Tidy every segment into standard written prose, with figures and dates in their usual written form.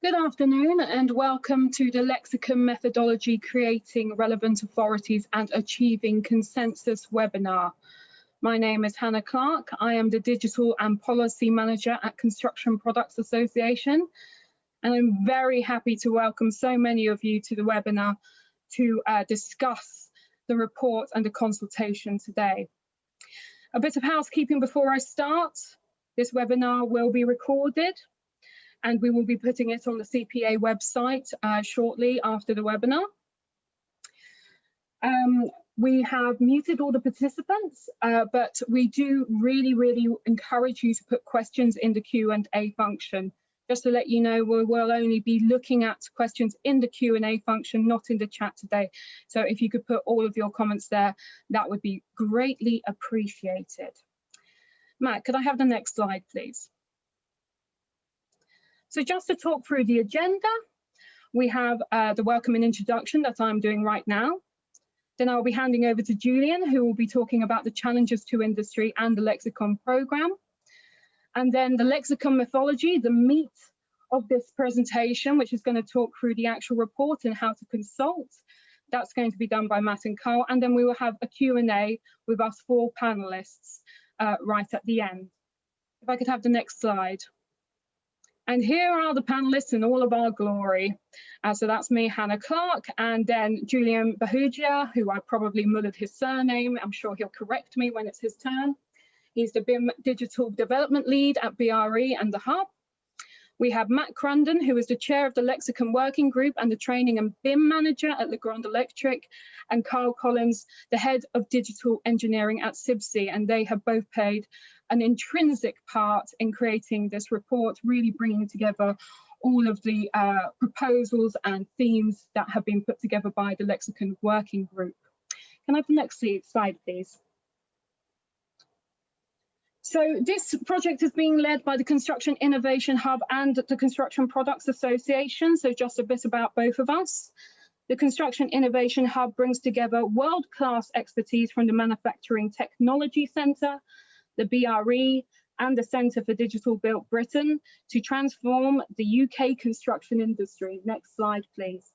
Good afternoon and welcome to the LEXiCON Methodology Creating Relevant Authorities and Achieving Consensus webinar. My name is Hannah Clark. I am the Digital and Policy Manager at Construction Products Association, and I'm very happy to welcome so many of you to the webinar to discuss the report and the consultation today. A bit of housekeeping before I start. This webinar will be recorded and we will be putting it on the CPA website shortly after the webinar. We have muted all the participants, but we do really encourage you to put questions in the Q&A function. Just to let you know, we will only be looking at questions in the Q&A function, not in the chat today. So if you could put all of your comments there, that would be greatly appreciated. Matt, could I have the next slide, please? So just to talk through the agenda, we have the welcome and introduction that I'm doing right now. Then I'll be handing over to Julian, who will be talking about the challenges to industry and the LEXiCON program. And then the LEXiCON methodology, the meat of this presentation, which is going to talk through the actual report and how to consult. That's going to be done by Matt and Carl. And then we will have a Q&A with us 4 panelists right at the end. If I could have the next slide. And here are the panelists in all of our glory. So that's me, Hannah Clark, and then Julian Bahugia, who I probably mullered his surname. I'm sure he'll correct me when it's his turn. He's the BIM Digital Development Lead at BRE and the Hub. We have Matt Crunden, who is the chair of the LEXiCON Working Group and the Training and BIM Manager at Legrand Electric, and Carl Collins, the head of Digital Engineering at CIBSE, and they have both played an intrinsic part in creating this report, really bringing together all of the proposals and themes that have been put together by the LEXiCON Working Group. Can I have the next slide, please? So this project is being led by the Construction Innovation Hub and the Construction Products Association, so just a bit about both of us. The Construction Innovation Hub brings together world-class expertise from the Manufacturing Technology Centre, the BRE, and the Centre for Digital Built Britain to transform the UK construction industry. Next slide, please.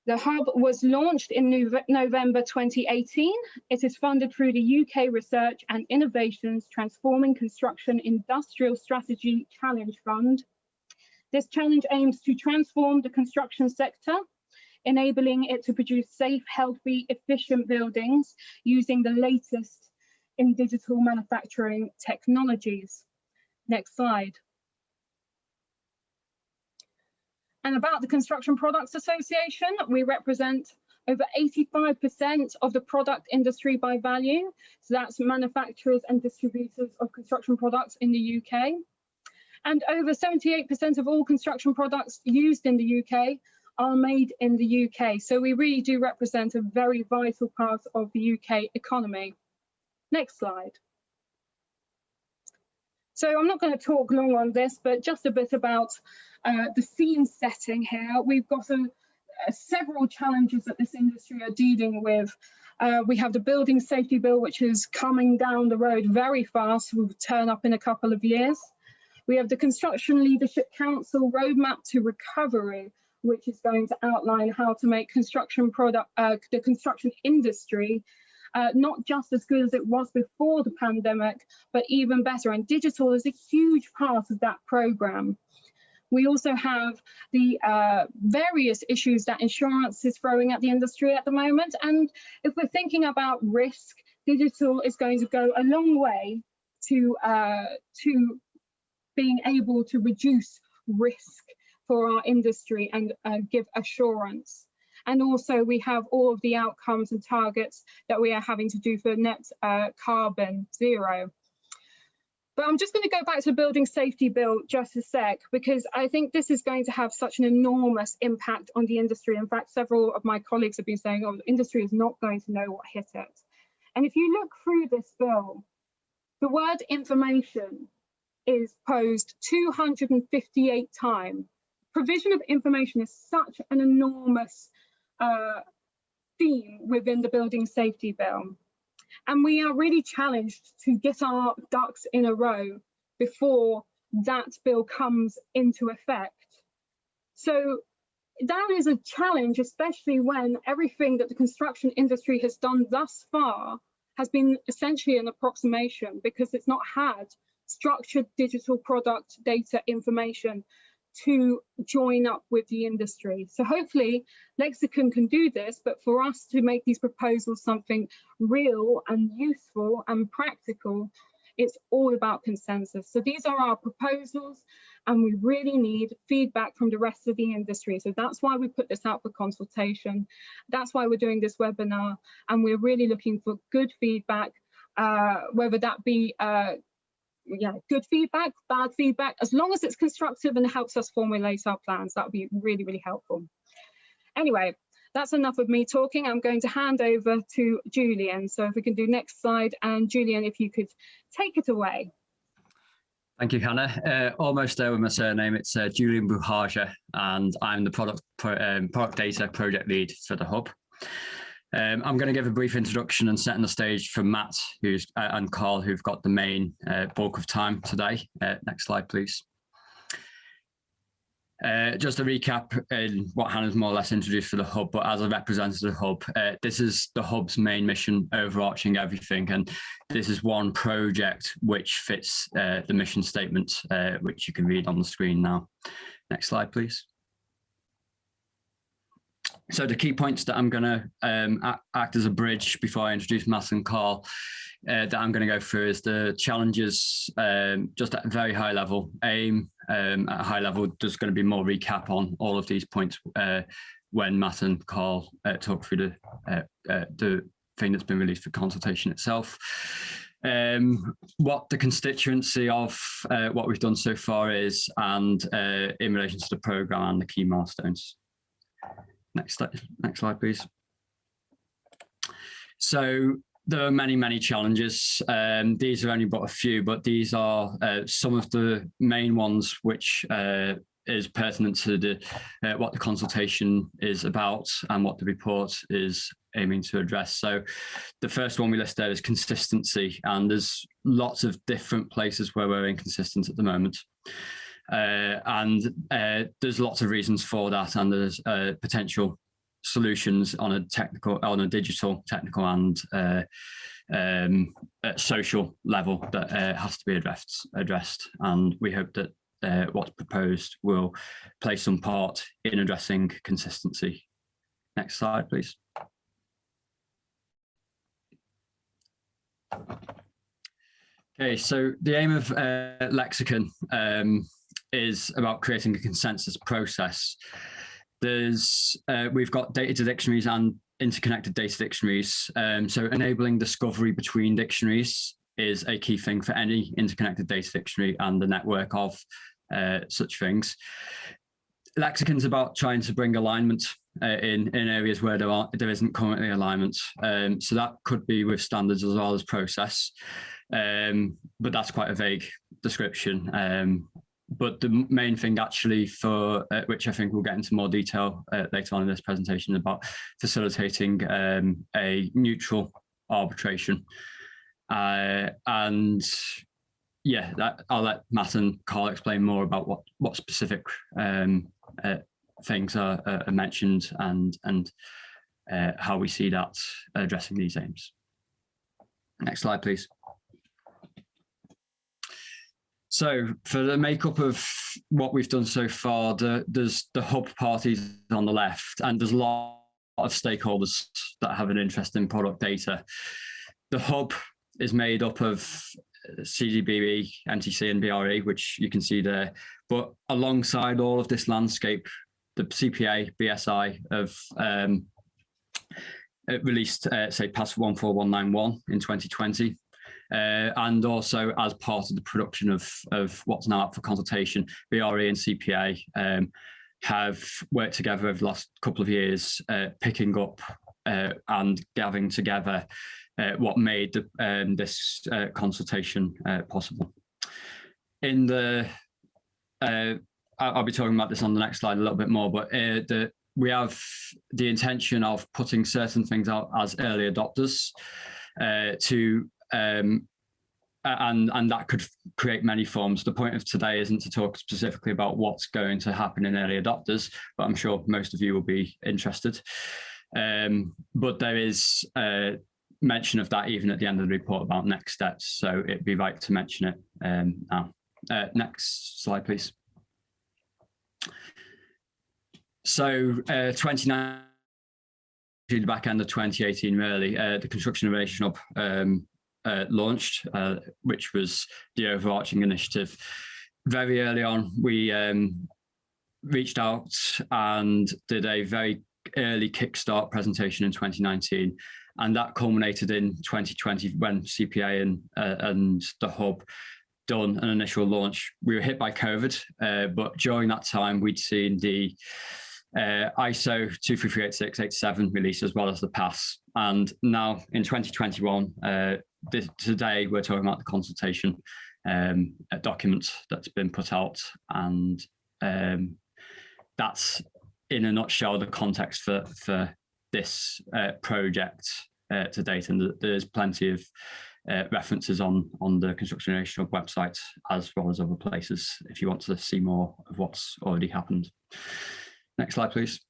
The Hub was launched in November 2018. It is funded through the UK Research and Innovations Transforming Construction Industrial Strategy Challenge Fund. This challenge aims to transform the construction sector, enabling it to produce safe, healthy, efficient buildings using the latest in digital manufacturing technologies. Next slide. And about the Construction Products Association, we represent over 85% of the product industry by value. So that's manufacturers and distributors of construction products in the UK. And over 78% of all construction products used in the UK are made in the UK. So we really do represent a very vital part of the UK economy. Next slide. So I'm not going to talk long on this, but just a bit about the scene setting here. We've got several challenges that this industry are dealing with. We have the Building Safety Bill, which is coming down the road very fast, will turn up in a couple of years. We have the Construction Leadership Council Roadmap to Recovery, which is going to outline how to make the construction industry not just as good as it was before the pandemic, but even better. And digital is a huge part of that program. We also have the various issues that insurance is throwing at the industry at the moment. And if we're thinking about risk, digital is going to go a long way to being able to reduce risk for our industry and give assurance. And also we have all of the outcomes and targets that we are having to do for net carbon zero. But I'm just going to go back to the Building Safety Bill just a sec, because I think this is going to have such an enormous impact on the industry. In fact, several of my colleagues have been saying, oh, the industry is not going to know what hit it. And if you look through this bill, the word information is posed 258 times. Provision of information is such an enormous theme within the Building Safety Bill. And we are really challenged to get our ducks in a row before that bill comes into effect. So that is a challenge, especially when everything that the construction industry has done thus far has been essentially an approximation, because it's not had structured digital product data information to join up with the industry. So hopefully LEXiCON can do this, but for us to make these proposals something real and useful and practical, it's all about consensus. So these are our proposals, and we really need feedback from the rest of the industry. So that's why we put this out for consultation. That's why we're doing this webinar, and we're really looking for good feedback, whether that be good feedback, bad feedback, as long as it's constructive and helps us formulate our plans. That would be really, really helpful. Anyway, that's enough of me talking. I'm going to hand over to Julian. So if we can do next slide, and Julian, if you could take it away. Thank you, Hannah. Almost there with my surname. It's Julian Buhaja, and I'm the product data project lead for the hub. I'm going to give a brief introduction and setting the stage for Matt and Carl, who've got the main bulk of time today. Next slide, please. Just a recap in what Hannah's more or less introduced for the hub, but as a representative hub, this is the hub's main mission, overarching everything, and this is one project which fits the mission statement, which you can read on the screen now. Next slide, please. So the key points that I'm going to act as a bridge before I introduce Matt and Carl that I'm going to go through is the challenges just at a very high level. Aim at a high level, there's going to be more recap on all of these points when Matt and Carl talk through the thing that's been released for consultation itself. What the constituency of what we've done so far is, and in relation to the programme and the key milestones. Next slide, please. So there are many, many challenges. These are only but a few, but these are some of the main ones which is pertinent to the what the consultation is about and what the report is aiming to address. So the first one we list there is consistency, and there's lots of different places where we're inconsistent at the moment. And there's lots of reasons for that, and there's potential solutions on a digital, technical, and social level that has to be addressed. And we hope that what's proposed will play some part in addressing consistency. Next slide, please. Okay, so the aim of LEXiCON is about creating a consensus process. We've got data dictionaries and interconnected data dictionaries. So enabling discovery between dictionaries is a key thing for any interconnected data dictionary and the network of such things. LEXiCON's about trying to bring alignment in areas where there isn't currently alignment. So that could be with standards as well as process. But that's quite a vague description. But the main thing actually for which I think we'll get into more detail later on in this presentation about facilitating a neutral arbitration. And yeah, I'll let Matt and Carl explain more about what specific things are mentioned and how we see that addressing these aims. Next slide, please. So for the makeup of what we've done so far, there's the hub parties on the left, and there's a lot of stakeholders that have an interest in product data. The hub is made up of CIBSE, MTC and BRE, which you can see there. But alongside all of this landscape, the CPA, BSI have released, say, PAS 14191 in 2020. And also as part of the production of what's now up for consultation, BRE and CPA have worked together over the last couple of years, picking up and gathering together what made this consultation possible. In the, I'll be talking about this on the next slide a little bit more, but we have the intention of putting certain things out as early adopters to and that could create many forms. The point of today isn't to talk specifically about what's going to happen in early adopters, but I'm sure most of you will be interested. But there is mention of that even at the end of the report about next steps, so it'd be right to mention it now. Next slide, please. So 2019, the back end of 2018 really, the Construction Innovation Hub launched, which was the overarching initiative. Very early on, we reached out and did a very early kickstart presentation in 2019, and that culminated in 2020 when CPA and the hub done an initial launch. We were hit by COVID, but during that time we'd seen the ISO 2338687 release as well as the PAS, and now in 2021, today we're talking about the consultation document that's been put out, and that's in a nutshell the context for this project to date, and there's plenty of references on the Construction Innovation Hub website as well as other places if you want to see more of what's already happened. Next slide, please.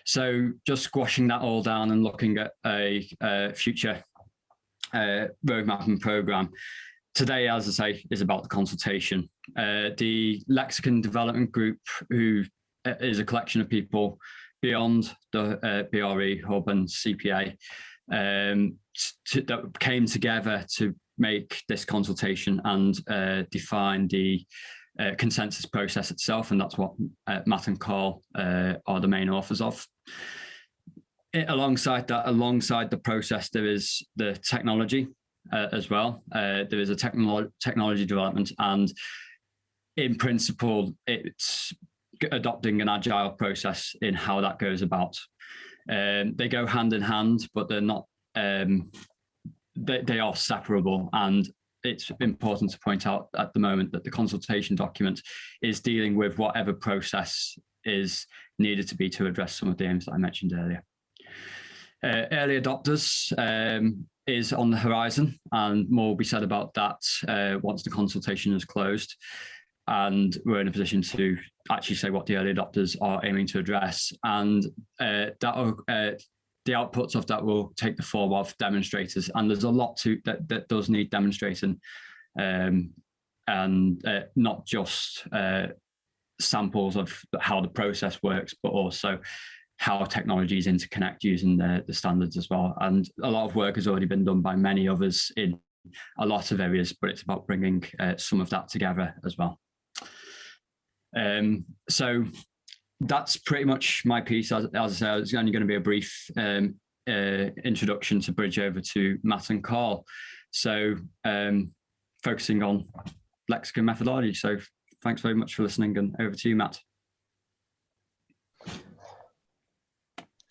So just squashing that all down and looking at a future roadmap and program. Today, as I say, is about the consultation. The LEXiCON Development Group, who is a collection of people beyond the BRE Hub and CPA, that came together to make this consultation and define the consensus process itself, and that's what Matt and Carl are the main authors of. Alongside the process, there is the technology as well. There is a technology development, and in principle, it's adopting an agile process in how that goes about. They go hand in hand, but they're not. They are separable, and it's important to point out at the moment that the consultation document is dealing with whatever process is needed to be to address some of the aims that I mentioned earlier. Early adopters is on the horizon, and more will be said about that once the consultation is closed, and we're in a position to actually say what the early adopters are aiming to address, and the outputs of that will take the form of demonstrators, and there's a lot that does need demonstrating, and not just samples of how the process works, but also how technologies interconnect using the standards as well. And a lot of work has already been done by many others in a lot of areas, but it's about bringing some of that together as well. So that's pretty much my piece. As I said, it's only going to be a brief introduction to bridge over to Matt and Carl. So focusing on LEXiCON methodology. So thanks very much for listening, and over to you, Matt.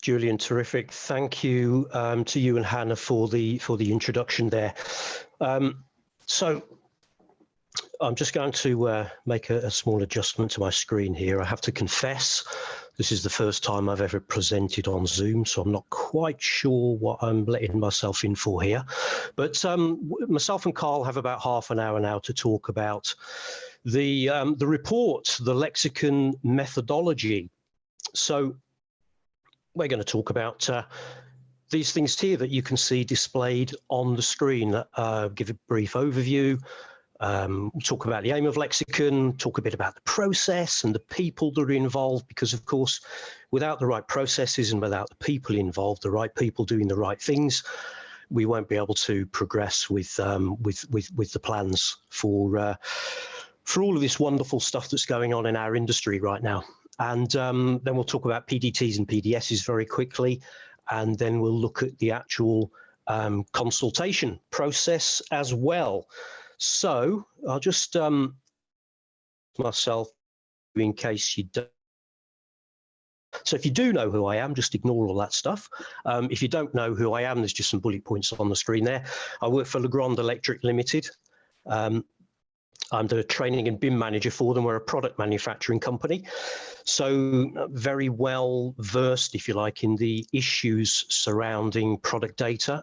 Julian, terrific. Thank you to you and Hannah for the introduction there. So I'm just going to make a small adjustment to my screen here. I have to confess, this is the first time I've ever presented on Zoom, so I'm not quite sure what I'm letting myself in for here. But myself and Carl have about half an hour now to talk about the report, the LEXiCON Methodology. So we're going to talk about these things here that you can see displayed on the screen. Give a brief overview. Talk about the aim of Lexicon, talk a bit about the process and the people that are involved, because of course, without the right processes and without the people involved, the right people doing the right things, we won't be able to progress with the plans for all of this wonderful stuff that's going on in our industry right now. And then we'll talk about PDTs and PDSs very quickly, and then we'll look at the actual consultation process as well. So I'll just myself in case you don't. So if you do know who I am, just ignore all that stuff. If you don't know who I am, there's just some bullet points on the screen there. I work for Legrand Electric Limited. I'm the training and BIM manager for them. We're a product manufacturing company. So very well versed, if you like, in the issues surrounding product data,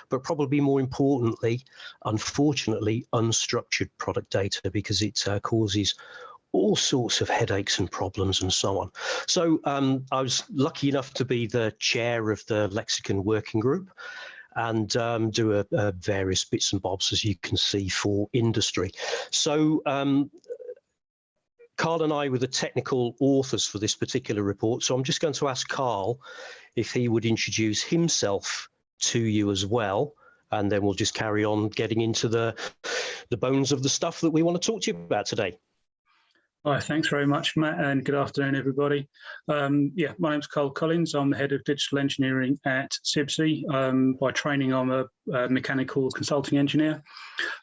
but probably more importantly, unfortunately, unstructured product data, because it causes all sorts of headaches and problems and so on. So I was lucky enough to be the chair of the LEXiCON working group, and do various bits and bobs, as you can see, for industry. So Carl and I were the technical authors for this particular report. So I'm just going to ask Carl if he would introduce himself to you as well, and then we'll just carry on getting into the bones of the stuff that we want to talk to you about today. Hi, thanks very much, Matt, and good afternoon, everybody. Yeah, my name's Carl Collins. I'm the head of digital engineering at CIBSE. By training, I'm a mechanical consulting engineer.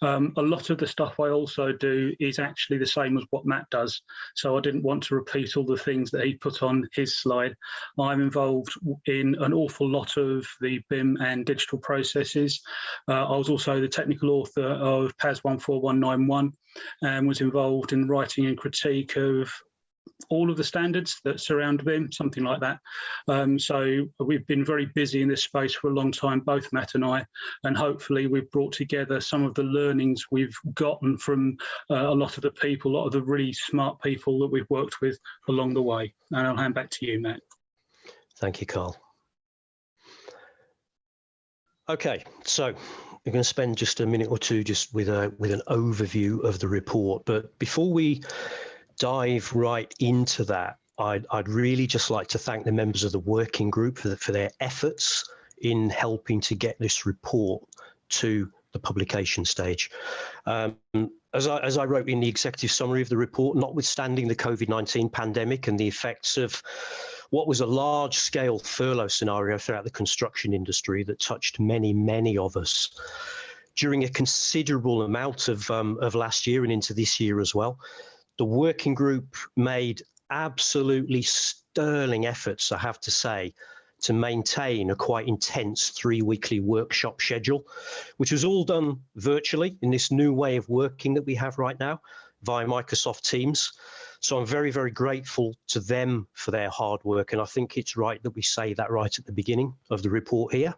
A lot of the stuff I also do is actually the same as what Matt does, so I didn't want to repeat all the things that he put on his slide. I'm involved in an awful lot of the BIM and digital processes. I was also the technical author of PAS 14191 and was involved in writing and critique of all of the standards that surround BIM, something like that. So we've been very busy in this space for a long time, both Matt and I, and hopefully we've brought together some of the learnings we've gotten from a lot of the people, a lot of the really smart people that we've worked with along the way. And I'll hand back to you, Matt. Thank you, Carl. Okay, so we're going to spend just a minute or two just with an overview of the report. But before we dive right into that, I'd really just like to thank the members of the working group for their efforts in helping to get this report to the publication stage. As I wrote in the executive summary of the report, notwithstanding the COVID-19 pandemic and the effects of what was a large-scale furlough scenario throughout the construction industry that touched many, many of us during a considerable amount of last year and into this year as well, the working group made absolutely sterling efforts, I have to say, to maintain a quite intense 3-weekly workshop schedule, which was all done virtually in this new way of working that we have right now via Microsoft Teams. So I'm very, very grateful to them for their hard work. And I think it's right that we say that right at the beginning of the report here.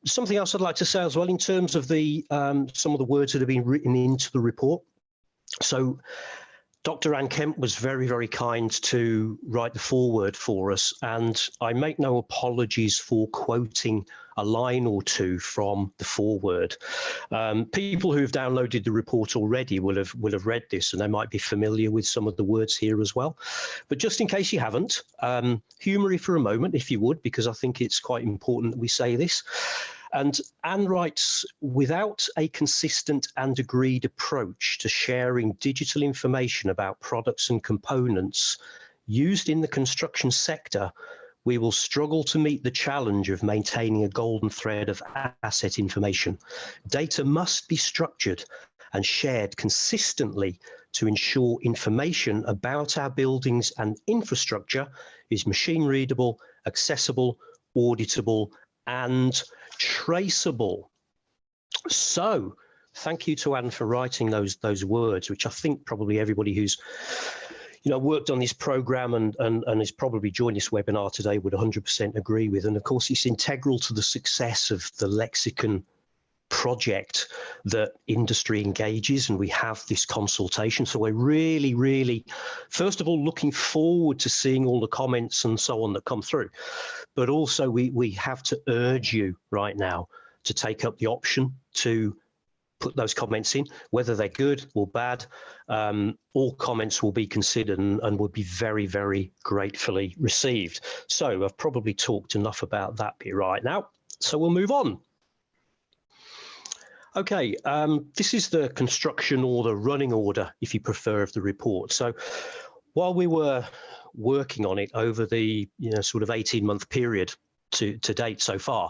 Something else I'd like to say as well in terms of the some of the words that have been written into the report. So Dr. Ann Kemp was very, very kind to write the foreword for us, and I make no apologies for quoting a line or two from the foreword. People who've downloaded the report already will have read this, and they might be familiar with some of the words here as well. But just in case you haven't, humour me for a moment, if you would, because I think it's quite important that we say this. And Anne writes, without a consistent and agreed approach to sharing digital information about products and components used in the construction sector, we will struggle to meet the challenge of maintaining a golden thread of asset information. Data must be structured and shared consistently to ensure information about our buildings and infrastructure is machine readable, accessible, auditable, and traceable. So thank you to Anne for writing those words, which I think probably everybody who's worked on this program and has probably joined this webinar today would 100% agree with. And of course, it's integral to the success of the LEXiCON project that industry engages, and we have this consultation. So we're really, really, first of all, looking forward to seeing all the comments and so on that come through. But also we have to urge you right now to take up the option to put those comments in, whether they're good or bad. All comments will be considered and will be very, very gratefully received. So I've probably talked enough about that bit right now. So we'll move on. Okay, this is the construction or the running order, if you prefer, of the report. So while we were working on it over the sort of 18-month period to date so far,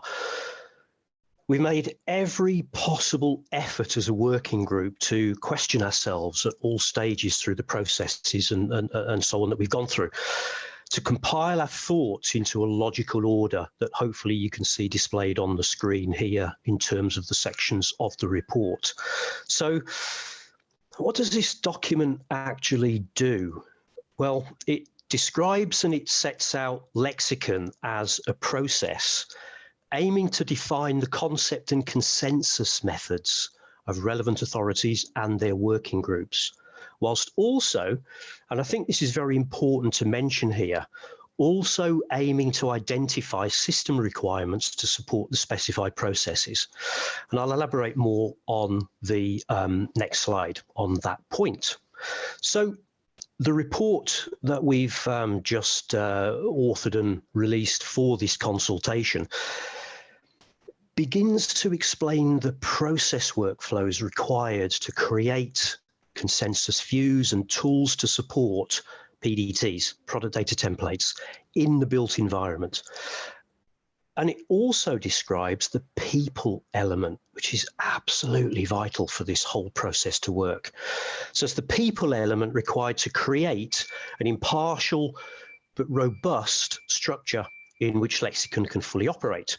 we made every possible effort as a working group to question ourselves at all stages through the processes and so on that we've gone through, to compile our thoughts into a logical order that hopefully you can see displayed on the screen here in terms of the sections of the report. So What does this document actually do? Well, it describes and it sets out LEXiCON as a process aiming to define the concept and consensus methods of relevant authorities and their working groups, whilst also, and I think this is very important to mention here, also aiming to identify system requirements to support the specified processes. And I'll elaborate more on the next slide on that point. So the report that we've just authored and released for this consultation begins to explain the process workflows required to create consensus views and tools to support PDTs, product data templates, in the built environment. And it also describes the people element, which is absolutely vital for this whole process to work. So it's the people element required to create an impartial but robust structure in which LEXiCON can fully operate.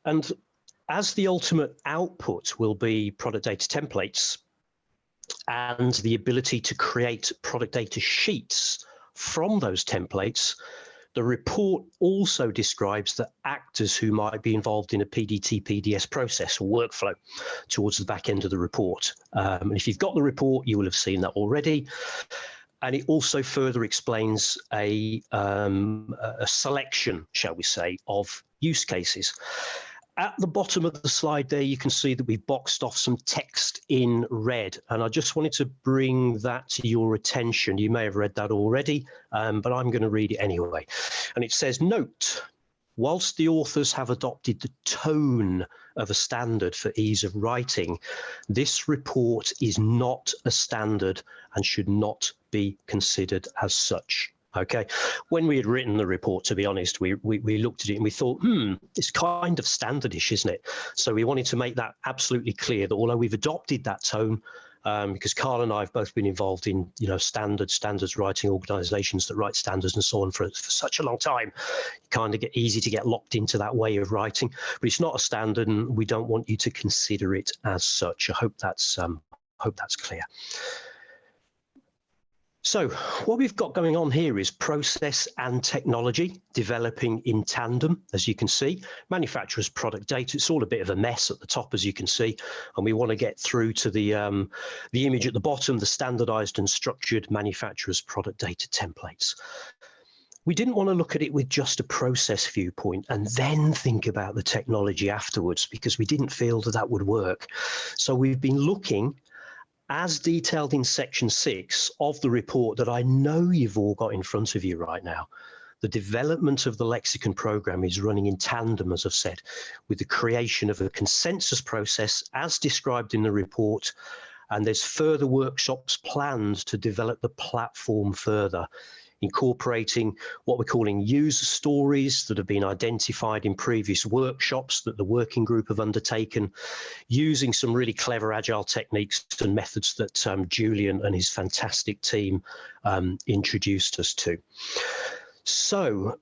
And as the ultimate output will be product data templates and the ability to create product data sheets from those templates, the report also describes the actors who might be involved in a PDT PDS process or workflow towards the back end of the report. And if you've got the report, you will have seen that already. And it also further explains a selection, shall we say, of use cases. At the bottom of the slide there, you can see that we've boxed off some text in red, and I just wanted to bring that to your attention. You may have read that already, but I'm going to read it anyway. And it says, note, whilst the authors have adopted the tone of a standard for ease of writing, this report is not a standard and should not be considered as such. Okay, when we had written the report, to be honest, we looked at it and we thought, it's kind of standardish, isn't it? So we wanted to make that absolutely clear that although we've adopted that tone, because Carl and I have both been involved in, standards writing organisations that write standards and so on for such a long time, it kind of get easy to get locked into that way of writing. But it's not a standard, and we don't want you to consider it as such. I hope that's clear. So what we've got going on here is process and technology developing in tandem, as you can see. Manufacturer's product data, it's all a bit of a mess at the top, as you can see, and we want to get through to the image at the bottom, the standardized and structured manufacturer's product data templates. We didn't want to look at it with just a process viewpoint and then think about the technology afterwards, because we didn't feel that that would work. So we've been looking, as detailed in section 6 of the report that I know you've all got in front of you right now. The development of the LEXiCON program is running in tandem, as I've said, with the creation of a consensus process as described in the report, and there's further workshops planned to develop the platform further, incorporating what we're calling user stories that have been identified in previous workshops that the working group have undertaken, using some really clever agile techniques and methods that Julian and his fantastic team introduced us to. So,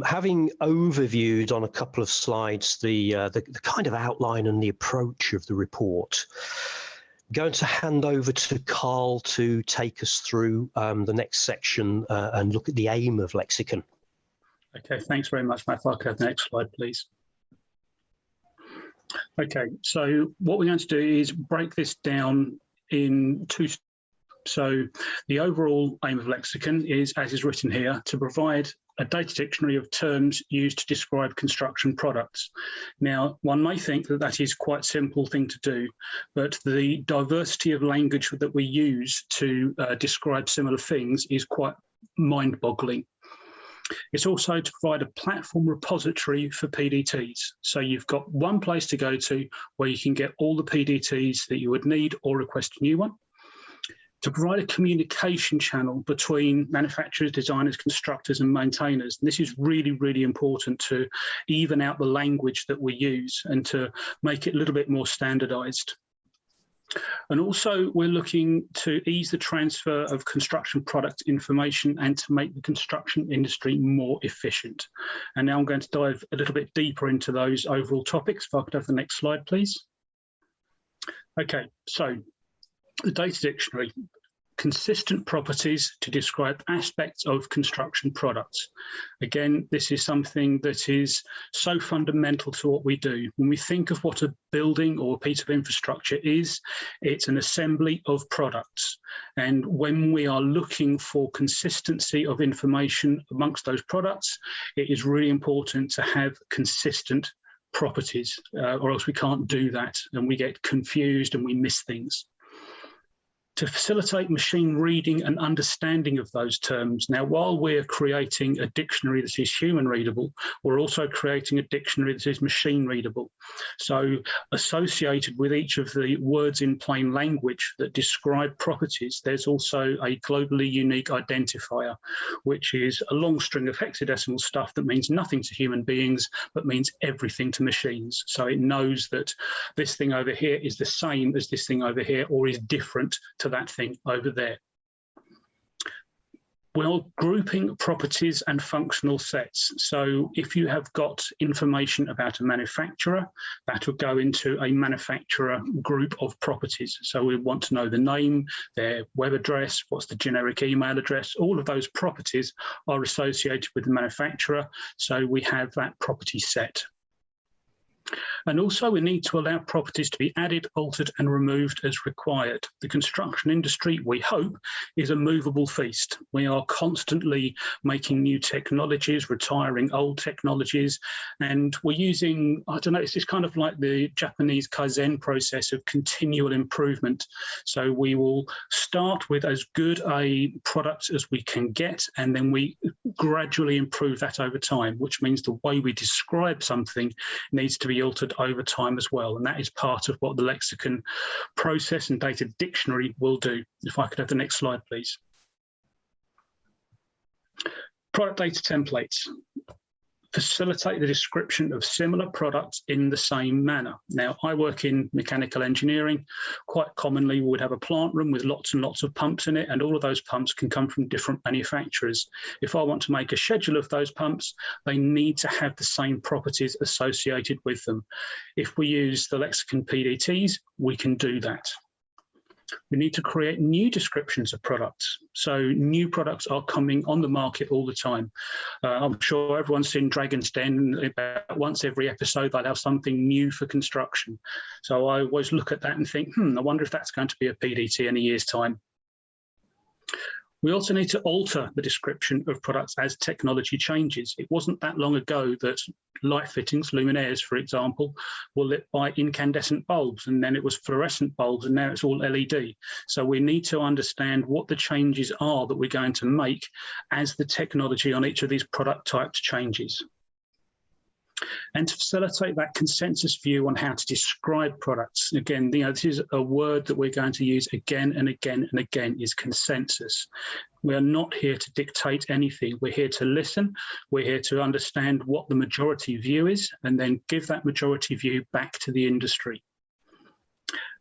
having overviewed on a couple of slides the kind of outline and the approach of the report, going to hand over to Carl to take us through the next section and look at the aim of LEXiCON. Okay, thanks very much, Matt. I'll go to the next slide, please. Okay, so what we're going to do is break this down in two. So the overall aim of LEXiCON is, as is written here, to provide a data dictionary of terms used to describe construction products. Now, one may think that that is quite a simple thing to do, but the diversity of language that we use to describe similar things is quite mind-boggling. It's also to provide a platform repository for PDTs. So you've got one place to go to where you can get all the PDTs that you would need or request a new one. To provide a communication channel between manufacturers, designers, constructors, and maintainers. And this is really, really important to even out the language that we use and to make it a little bit more standardized. And also, we're looking to ease the transfer of construction product information and to make the construction industry more efficient. And now I'm going to dive a little bit deeper into those overall topics. If I could have the next slide, please. Okay, so The data dictionary, consistent properties to describe aspects of construction products. Again, this is something that is so fundamental to what we do. When we think of what a building or a piece of infrastructure is, it's an assembly of products. And when we are looking for consistency of information amongst those products, it is really important to have consistent properties, or else we can't do that and we get confused and we miss things. To facilitate machine reading and understanding of those terms. Now, while we're creating a dictionary that is human readable, we're also creating a dictionary that is machine readable. So associated with each of the words in plain language that describe properties, there's also a globally unique identifier, which is a long string of hexadecimal stuff that means nothing to human beings, but means everything to machines. So it knows that this thing over here is the same as this thing over here, or is different to that thing over there. We're grouping properties and functional sets. So if you have got information about a manufacturer, that will go into a manufacturer group of properties. So we want to know the name, their web address, what's the generic email address. All of those properties are associated with the manufacturer. So we have that property set. And also we need to allow properties to be added, altered and removed as required. The construction industry, we hope, is a movable feast. We are constantly making new technologies, retiring old technologies, and we're using, I don't know, it's just kind of like the Japanese Kaizen process of continual improvement. So we will start with as good a product as we can get, and then we gradually improve that over time, which means the way we describe something needs to be altered over time as well. And that is part of what the LEXiCON process and data dictionary will do. If I could have the next slide, please. Product data templates facilitate the description of similar products in the same manner. Now, I work in mechanical engineering. Quite commonly, we would have a plant room with lots and lots of pumps in it, and all of those pumps can come from different manufacturers. If I want to make a schedule of those pumps, they need to have the same properties associated with them. If we use the LEXiCON PDTs, we can do that. We need to create new descriptions of products. So new products are coming on the market all the time. I'm sure everyone's seen Dragon's Den. About once every episode, they'll have something new for construction. So I always look at that and think, I wonder if that's going to be a PDT in a year's time. We also need to alter the description of products as technology changes. It wasn't that long ago that light fittings, luminaires, for example, were lit by incandescent bulbs, and then it was fluorescent bulbs, and now it's all LED. So we need to understand what the changes are that we're going to make as the technology on each of these product types changes. And to facilitate that consensus view on how to describe products. Again, this is a word that we're going to use again and again and again, is consensus. We are not here to dictate anything. We're here to listen. We're here to understand what the majority view is, and then give that majority view back to the industry.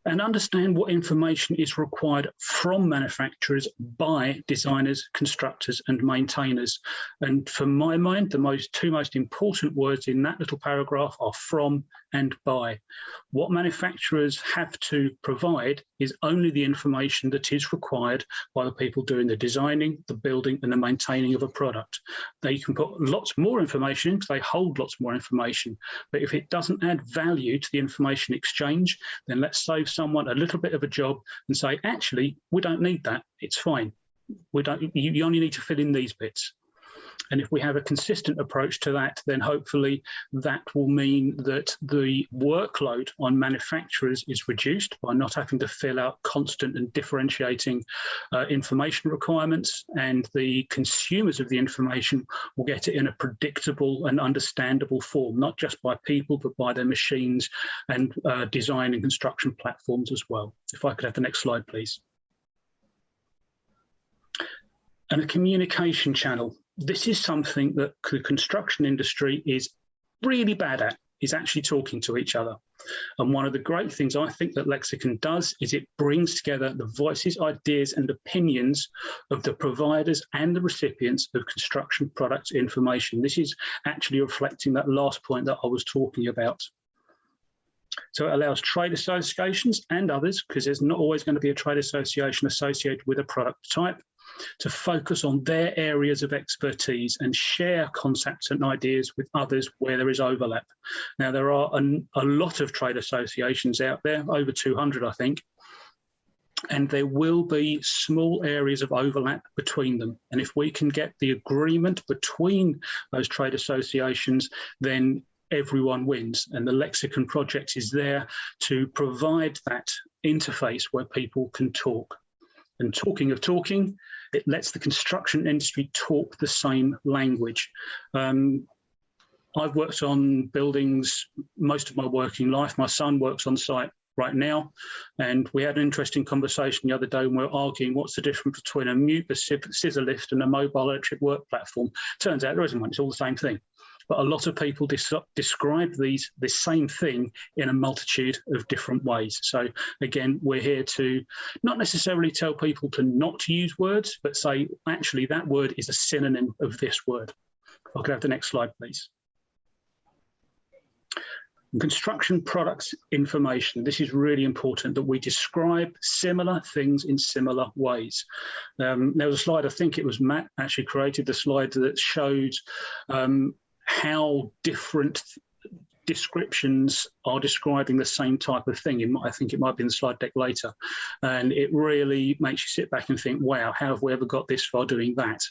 And understand what information is required from manufacturers by designers, constructors and maintainers. And for my mind, the two most important words in that little paragraph are from and by. What manufacturers have to provide is only the information that is required by the people doing the designing, the building and the maintaining of a product. They can put lots more information because they hold lots more information. But if it doesn't add value to the information exchange, then let's save someone a little bit of a job and say, actually, we don't need that. It's fine. You only need to fill in these bits. And if we have a consistent approach to that, then hopefully that will mean that the workload on manufacturers is reduced by not having to fill out constant and differentiating information requirements, and the consumers of the information will get it in a predictable and understandable form, not just by people, but by their machines and design and construction platforms as well. If I could have the next slide, please. And a communication channel. This is something that the construction industry is really bad at, is actually talking to each other. And one of the great things I think that LEXiCON does is it brings together the voices, ideas and opinions of the providers and the recipients of construction products information. This is actually reflecting that last point that I was talking about. So it allows trade associations and others, because there's not always going to be a trade association associated with a product type, to focus on their areas of expertise and share concepts and ideas with others where there is overlap. Now, there are a lot of trade associations out there, over 200, I think, and there will be small areas of overlap between them. And if we can get the agreement between those trade associations, then everyone wins. And the LEXiCON project is there to provide that interface where people can talk. And talking of talking, it lets the construction industry talk the same language. I've worked on buildings most of my working life. My son works on site right now, and we had an interesting conversation the other day when we were arguing what's the difference between a scissor lift and a mobile electric work platform. Turns out there isn't one, it's all the same thing. But a lot of people describe this same thing in a multitude of different ways. So again, we're here to not necessarily tell people to not use words, but say, actually, that word is a synonym of this word. If I could have the next slide, please. Construction products information. This is really important, that we describe similar things in similar ways. There was a slide, I think it was Matt actually created the slide that showed how different descriptions are describing the same type of thing. I think it might be in the slide deck later. And it really makes you sit back and think, wow, how have we ever got this far doing that?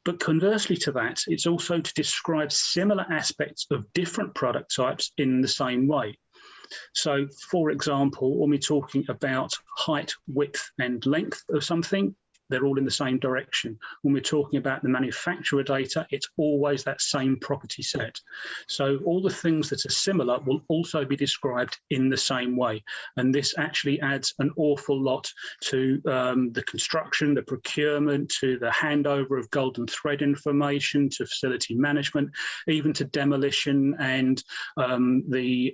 But conversely to that, it's also to describe similar aspects of different product types in the same way. So, for example, when we're talking about height, width, and length of something, they're all in the same direction. When we're talking about the manufacturer data, it's always that same property set. So all the things that are similar will also be described in the same way. And this actually adds an awful lot to the construction, the procurement, to the handover of golden thread information, to facility management, even to demolition and the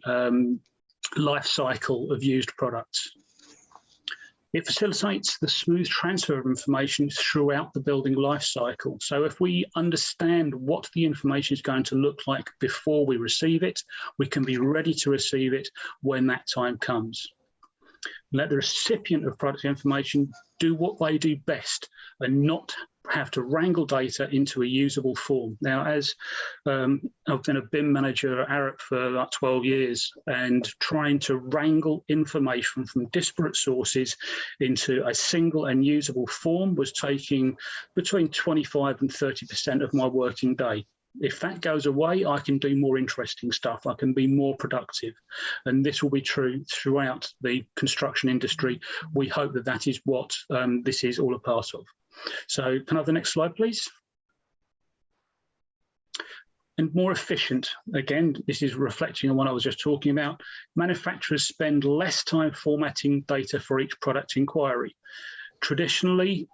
life cycle of used products. It facilitates the smooth transfer of information throughout the building life cycle. So if we understand what the information is going to look like before we receive it, we can be ready to receive it when that time comes. Let the recipient of product information do what they do best and not have to wrangle data into a usable form. Now, as I've been a BIM manager at Arup for like 12 years, and trying to wrangle information from disparate sources into a single and usable form was taking between 25 and 30% of my working day. If that goes away, I can do more interesting stuff. I can be more productive. And this will be true throughout the construction industry. We hope that that is what this is all a part of. So can I have the next slide, please? And more efficient. Again, this is reflecting on what I was just talking about. Manufacturers spend less time formatting data for each product inquiry. Traditionally,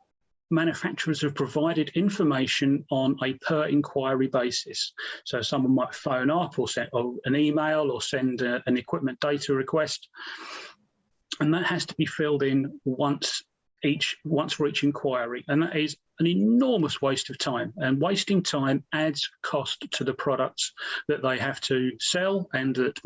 manufacturers have provided information on a per inquiry basis. So someone might phone up or send an email or send an equipment data request. And that has to be filled in once for each inquiry. And that is an enormous waste of time. And wasting time adds cost to the products that they have to sell and that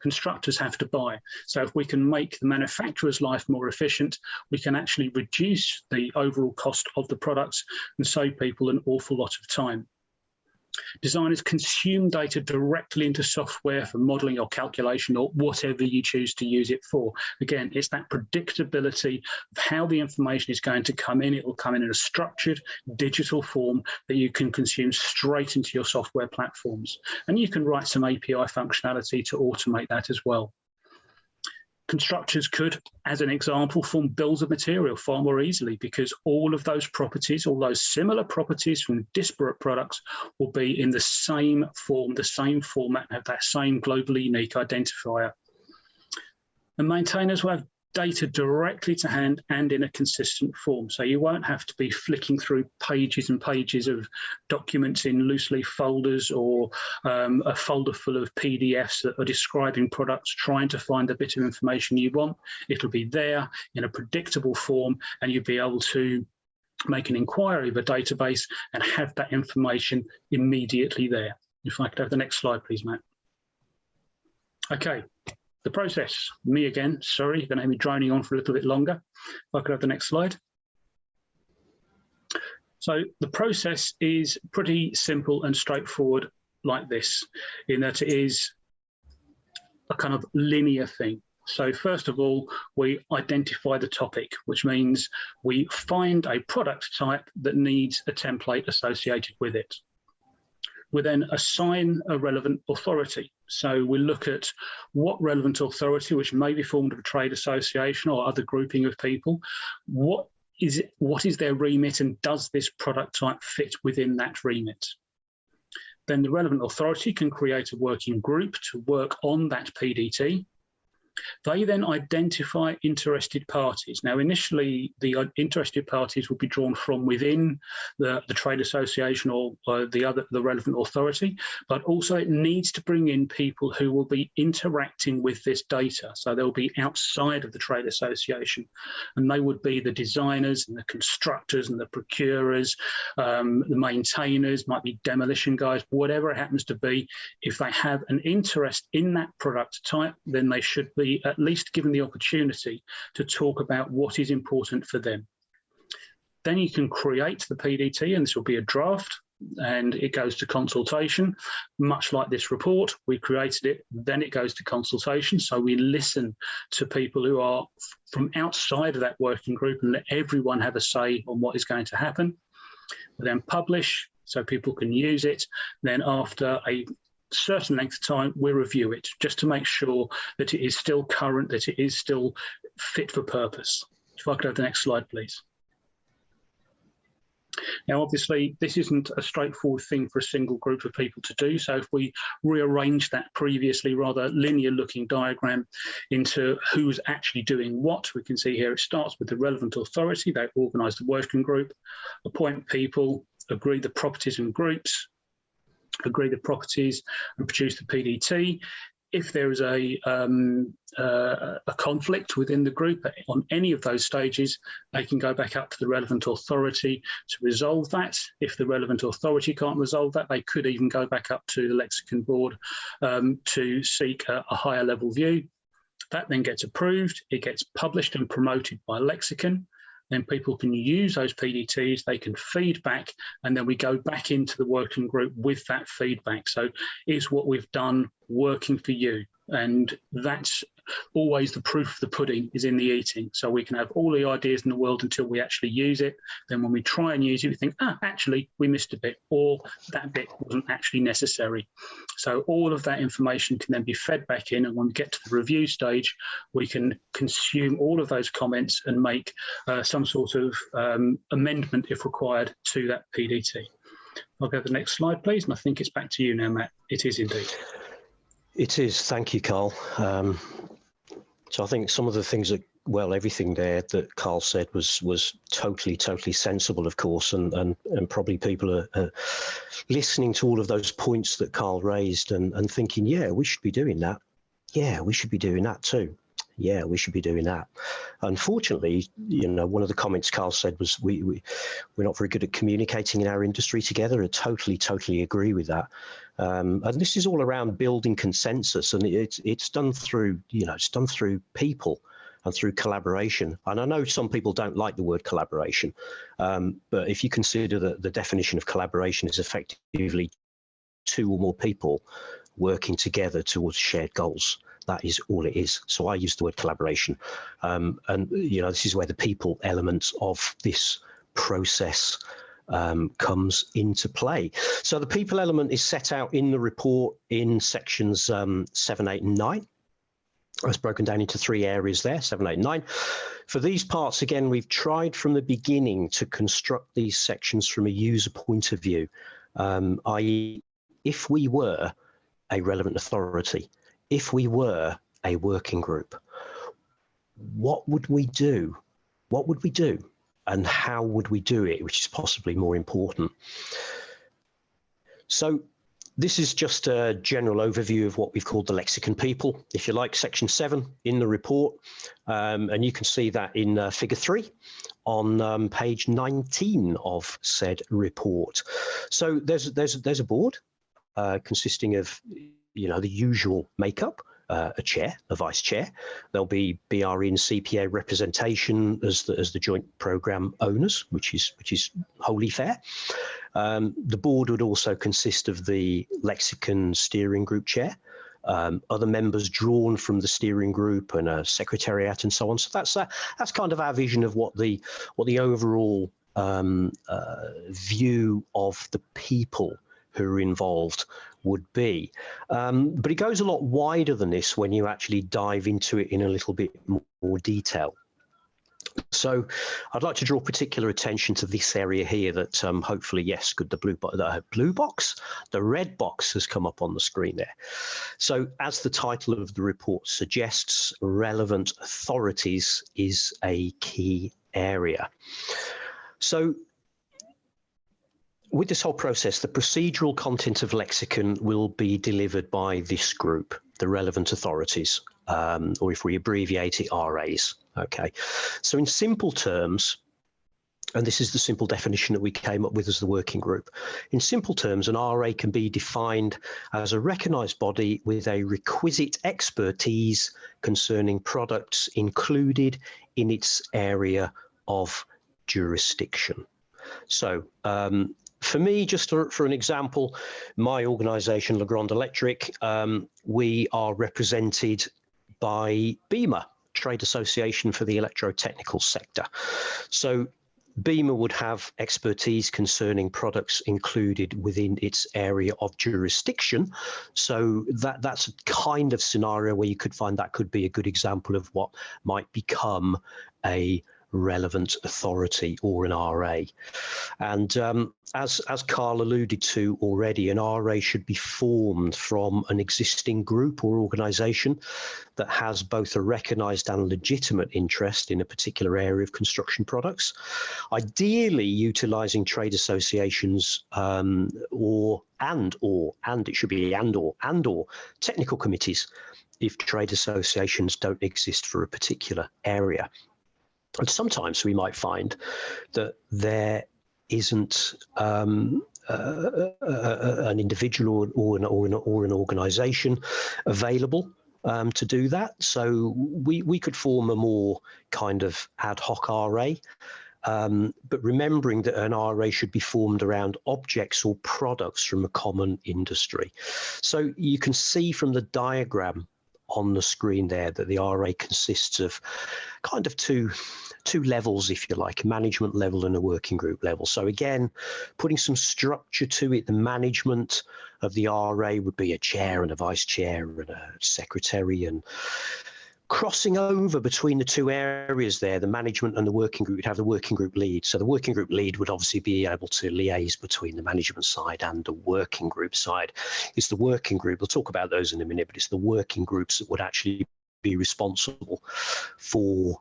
constructors have to buy. So if we can make the manufacturer's life more efficient, we can actually reduce the overall cost of the products and save people an awful lot of time. Designers consume data directly into software for modeling or calculation or whatever you choose to use it for. Again, it's that predictability of how the information is going to come in. It will come in a structured digital form that you can consume straight into your software platforms. And you can write some API functionality to automate that as well. Constructors could, as an example, form bills of material far more easily because all of those properties, all those similar properties from disparate products will be in the same form, the same format, have that same globally unique identifier. And maintainers will have data directly to hand and in a consistent form. So you won't have to be flicking through pages and pages of documents in loose leaf folders or a folder full of PDFs that are describing products, trying to find a bit of information you want. It'll be there in a predictable form and you'll be able to make an inquiry of a database and have that information immediately there. If I could have the next slide, please, Matt. Okay, the process. Me again, sorry, you're going to have me droning on for a little bit longer. If I could have the next slide. So the process is pretty simple and straightforward like this, in that it is a kind of linear thing. So first of all, we identify the topic, which means we find a product type that needs a template associated with it. We then assign a relevant authority. So we look at what relevant authority, which may be formed of a trade association or other grouping of people, what is their remit, and does this product type fit within that remit? Then the relevant authority can create a working group to work on that PDT. They then identify interested parties. Now, initially, the interested parties will be drawn from within the trade association or the relevant authority, but also it needs to bring in people who will be interacting with this data. So they'll be outside of the trade association, and they would be the designers and the constructors and the procurers, the maintainers, might be demolition guys, whatever it happens to be. If they have an interest in that product type, then they should be at least given the opportunity to talk about what is important for them. Then you can create the PDT, and this will be a draft, and it goes to consultation. Much like this report, we created it, then it goes to consultation. So we listen to people who are from outside of that working group and let everyone have a say on what is going to happen. We then publish so people can use it. Then after a certain length of time, we review it just to make sure that it is still current, that it is still fit for purpose. If I could have the next slide, please. Now, obviously, this isn't a straightforward thing for a single group of people to do. So if we rearrange that previously rather linear looking diagram into who's actually doing what, we can see here it starts with the relevant authority. They organise the working group, appoint people, agree the properties and groups, agree the properties, and produce the PDT. If there is a conflict within the group on any of those stages, they can go back up to the relevant authority to resolve that. If the relevant authority can't resolve that, they could even go back up to the Lexicon board to seek a higher level view. That then gets approved. It gets published and promoted by Lexicon. Then people can use those PDTs, they can feed back, and then we go back into the working group with that feedback. So is what we've done working for you? And that's always the proof of the pudding is in the eating. So we can have all the ideas in the world until we actually use it. Then when we try and use it, we think, actually, we missed a bit, or that bit wasn't actually necessary. So all of that information can then be fed back in. And when we get to the review stage, we can consume all of those comments and make some sort of amendment, if required, to that PDT. I'll go to the next slide, please. And I think it's back to you now, Matt. It is indeed. It is. Thank you, Carl. So I think some of the things that, well, everything there that Carl said was totally sensible, of course, and probably people are listening to all of those points that Carl raised and thinking, yeah, we should be doing that. Yeah, we should be doing that too. Yeah, we should be doing that. Unfortunately, you know, one of the comments Carl said was we're not very good at communicating in our industry together. I totally agree with that. And this is all around building consensus, and it's done through, you know, it's done through people and through collaboration. And I know some people don't like the word collaboration, but if you consider that the definition of collaboration is effectively two or more people working together towards shared goals. That is all it is. So I use the word collaboration. And, you know, this is where the people element of this process comes into play. So the people element is set out in the report in sections 7, 8, and 9. It's broken down into 3 areas there, 7, 8, and 9. For these parts, again, we've tried from the beginning to construct these sections from a user point of view, i.e., if we were a relevant authority, if we were a working group, what would we do? What would we do? And how would we do it, which is possibly more important. So this is just a general overview of what we've called the lexicon people, if you like, section 7 in the report. And you can see that in figure 3 on page 19 of said report. So there's a board consisting of, you know, the usual makeup a chair, a vice chair. There'll be BRE and CPA representation as the joint program owners, which is wholly fair. The board would also consist of the LEXiCON steering group chair, other members drawn from the steering group, and a secretariat and so on. So that's kind of our vision of what the overall view of the people who are involved would be. But it goes a lot wider than this when you actually dive into it in a little bit more detail. So I'd like to draw particular attention to this area here that hopefully, yes, good, the blue box, the red box has come up on the screen there. So as the title of the report suggests, relevant authorities is a key area. So with this whole process, the procedural content of LEXiCON will be delivered by this group, the relevant authorities, or if we abbreviate it, RAs. Okay, so in simple terms, and this is the simple definition that we came up with as the working group. In simple terms, an RA can be defined as a recognised body with a requisite expertise concerning products included in its area of jurisdiction. So for me, just for an example, my organisation, Legrand Electric, we are represented by BIMA, Trade Association for the Electrotechnical Sector. So BIMA would have expertise concerning products included within its area of jurisdiction. So that's a kind of scenario where you could find that could be a good example of what might become a relevant authority or an RA. And as Carl alluded to already, an RA should be formed from an existing group or organisation that has both a recognised and legitimate interest in a particular area of construction products, ideally utilising trade associations and it should be or technical committees if trade associations don't exist for a particular area. And sometimes we might find that there isn't an individual or an organisation available to do that. So we could form a more kind of ad hoc RA, but remembering that an RA should be formed around objects or products from a common industry. So you can see from the diagram on the screen there that the RA consists of kind of two levels, if you like, a management level and a working group level. So again, putting some structure to it, the management of the RA would be a chair and a vice chair and a secretary, and crossing over between the two areas there, the management and the working group, would have the working group lead. So the working group lead would obviously be able to liaise between the management side and the working group side. It's the working group, we'll talk about those in a minute, but it's the working groups that would actually be responsible for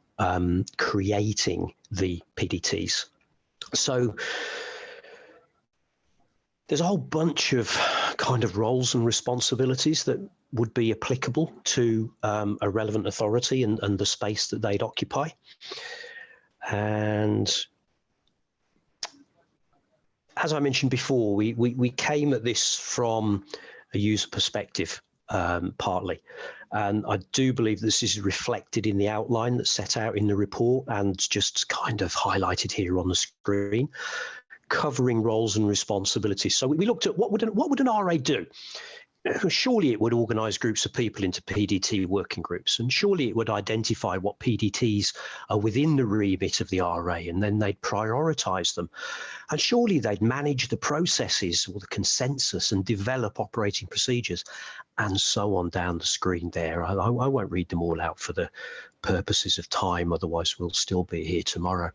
creating the PDTs. So there's a whole bunch of kind of roles and responsibilities that would be applicable to a relevant authority and the space that they'd occupy. And as I mentioned before, we came at this from a user perspective, partly. And I do believe this is reflected in the outline that's set out in the report and just kind of highlighted here on the screen, covering roles and responsibilities. So we looked at what would an RA do? Surely it would organise groups of people into PDT working groups, and surely it would identify what PDTs are within the remit of the RA, and then they'd prioritise them. And surely they'd manage the processes or the consensus and develop operating procedures, and so on down the screen there. I won't read them all out for the purposes of time, otherwise we'll still be here tomorrow.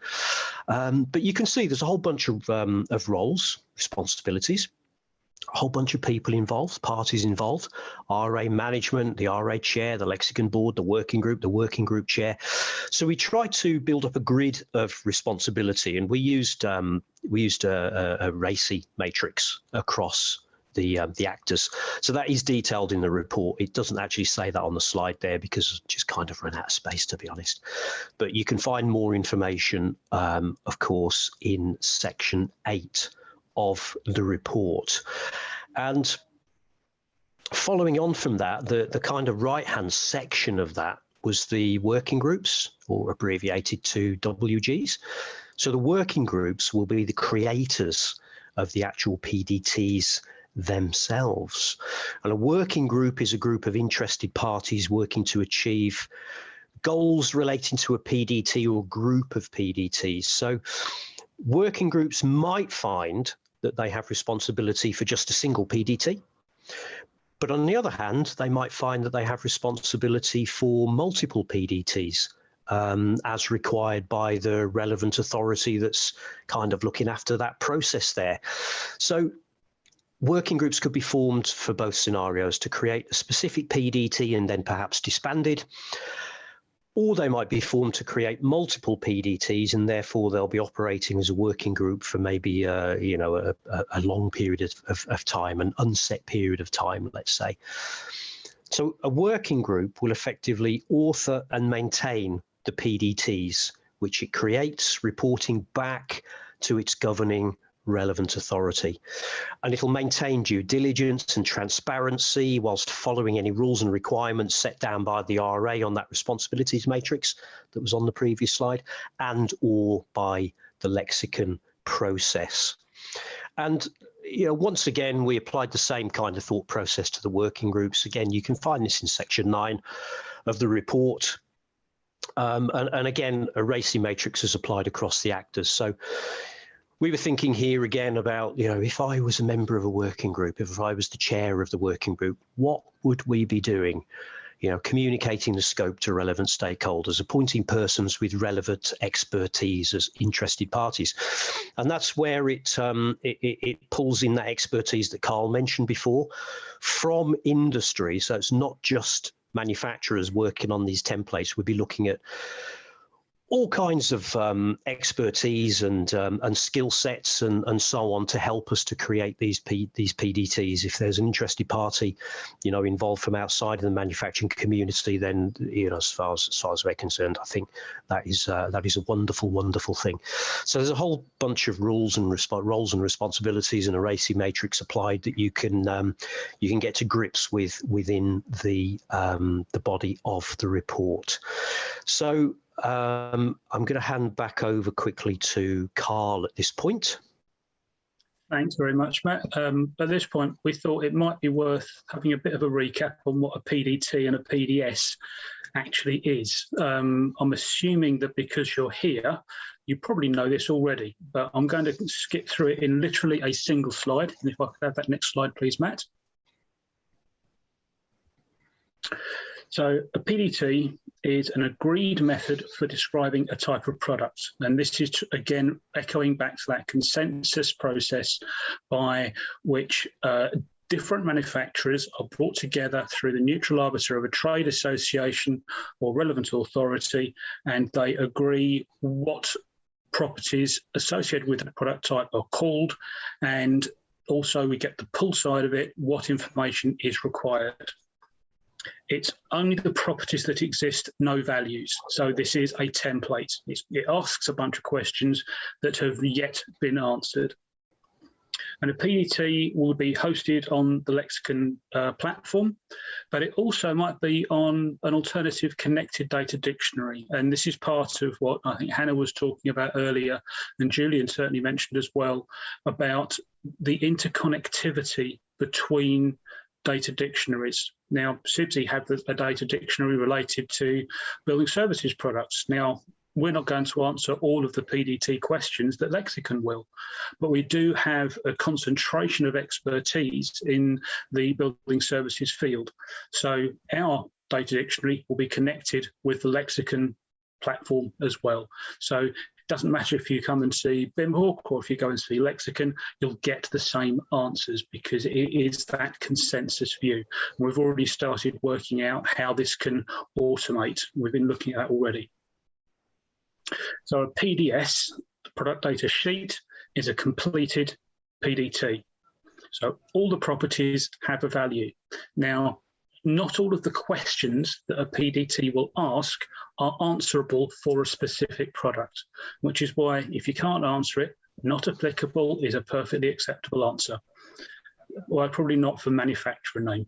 But you can see there's a whole bunch of roles, responsibilities, a whole bunch of people involved, parties involved, RA management, the RA chair, the LEXiCON board, the working group chair. So we tried to build up a grid of responsibility, and we used a RACI matrix across the actors. So that is detailed in the report. It doesn't actually say that on the slide there because I just kind of ran out of space, to be honest. But you can find more information, of course, in section 8 of the report. And Following on from that, the kind of right-hand section of that was the working groups, or abbreviated to WGs. So the working groups will be the creators of the actual PDTs themselves. And a working group is a group of interested parties working to achieve goals relating to a PDT or group of PDTs. So working groups might find that they have responsibility for just a single PDT. But on the other hand, they might find that they have responsibility for multiple PDTs as required by the relevant authority that's kind of looking after that process there. So working groups could be formed for both scenarios, to create a specific PDT and then perhaps disbanded, or they might be formed to create multiple PDTs and therefore they'll be operating as a working group for maybe a long period of time, an unset period of time, let's say. So a working group will effectively author and maintain the PDTs, which it creates, reporting back to its governing relevant authority. And it'll maintain due diligence and transparency whilst following any rules and requirements set down by the RA on that responsibilities matrix that was on the previous slide, and or by the LEXiCON process. And once again, we applied the same kind of thought process to the working groups. Again, you can find this in section 9 of the report. And again, a RACI matrix is applied across the actors. So we were thinking here again about, if I was a member of a working group, if I was the chair of the working group, what would we be doing? Communicating the scope to relevant stakeholders, appointing persons with relevant expertise as interested parties. And that's where it pulls in that expertise that Carl mentioned before from industry. So it's not just manufacturers working on these templates. We'll be looking at all kinds of expertise and skill sets and so on to help us to create these PDTs. If there's an interested party, involved from outside of the manufacturing community, then as far as we're concerned, I think that is a wonderful, wonderful thing. So there's a whole bunch of roles and responsibilities in a RACI matrix applied that you can get to grips with within the body of the report. So I'm going to hand back over quickly to Carl at this point. Thanks very much, Matt. At this point, we thought it might be worth having a bit of a recap on what a PDT and a PDS actually is. I'm assuming that because you're here, you probably know this already, but I'm going to skip through it in literally a single slide. And if I could have that next slide, please, Matt. So a PDT is an agreed method for describing a type of product. And this is, again, echoing back to that consensus process by which different manufacturers are brought together through the neutral arbiter of a trade association or relevant authority, and they agree what properties associated with the product type are called, and also we get the pull side of it, what information is required. It's only the properties that exist, no values. So this is a template. It asks a bunch of questions that have yet been answered. And a PDT will be hosted on the LEXiCON platform, but it also might be on an alternative connected data dictionary. And this is part of what I think Hannah was talking about earlier, and Julian certainly mentioned as well, about the interconnectivity between data dictionaries. Now, CIBSE have a data dictionary related to building services products. Now, we're not going to answer all of the PDT questions that LEXiCON will, but we do have a concentration of expertise in the building services field. So our data dictionary will be connected with the LEXiCON platform as well. So it doesn't matter if you come and see BIMHawk or if you go and see LEXiCON, you'll get the same answers because it is that consensus view. We've already started working out how this can automate. We've been looking at that already. So a PDS, the product data sheet, is a completed PDT. So all the properties have a value. Now, not all of the questions that a PDT will ask are answerable for a specific product, which is why if you can't answer it, not applicable is a perfectly acceptable answer. well, probably not for manufacturer name.